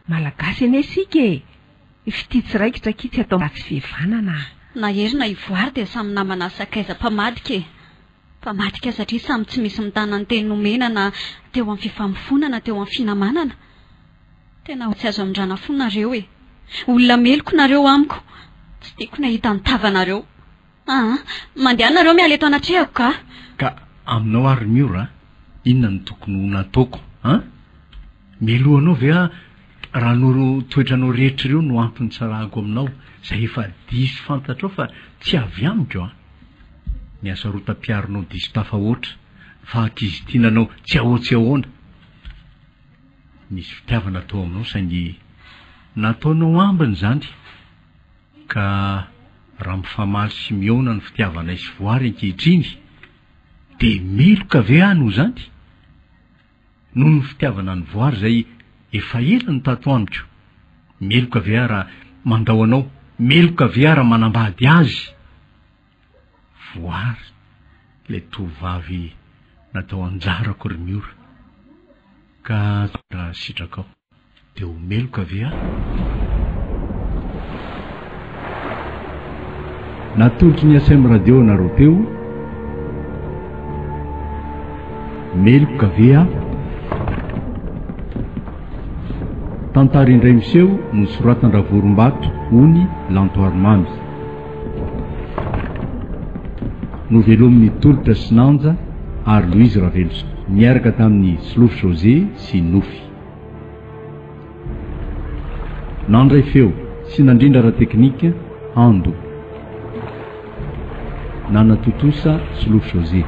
malagasy eny sika e fititsiraikitra kitsy atao ratsy fihevanana. Na hery na ivoary dia samy namana sakaiza mpamadika e. Mpamadika satria samy tsy misy mitana ny teny nomena na teo amin'ny fifamofonana teo amin'ny finamanana. Tena ho tsy azo amindrana fonareo e. Olona meloko nareo amiko. Tsy tiako nahita ny tavanareo. Mandeha nareo miala eto anatrehako ka. Ka aminao ary miora inona ny tokony ho nataoko melohanao ve raha no toetranao rehetra ireo no antony tsarahako aminao zay efa diso fantatrao fa tsy avy amiko ny asa rotam-piaronao diso tafahoatra fa ankizy tiananao tsy ahoatsy ahoana. Nisy fitiavana atao aminao saingy nataonao ambiny zany ka raha mifamaly sy miona ny fitiavanay sy voary ankehitriny dia meloka ve ano zany noho ny fitiavana ny voary zay efa ela ny tato amiko. Meloka ve raha mandao anao, meloka ve raha manambady azy. Voary ilay tovavy natao anjarako ry miora ka raha sitrakao dia ho meloka ve natolotry ny Aceem Radio nareo teo meloka ve Tantara indray miseho nosoratan-dra Vorombato hony Lantoarmamy. no velomin'ny tolotra sy nanja ary louise ravelso miaraka tamin'ny slofy josé sy nofy nandray feo sy nandrindra raha teknika ando nana totosa slofy josé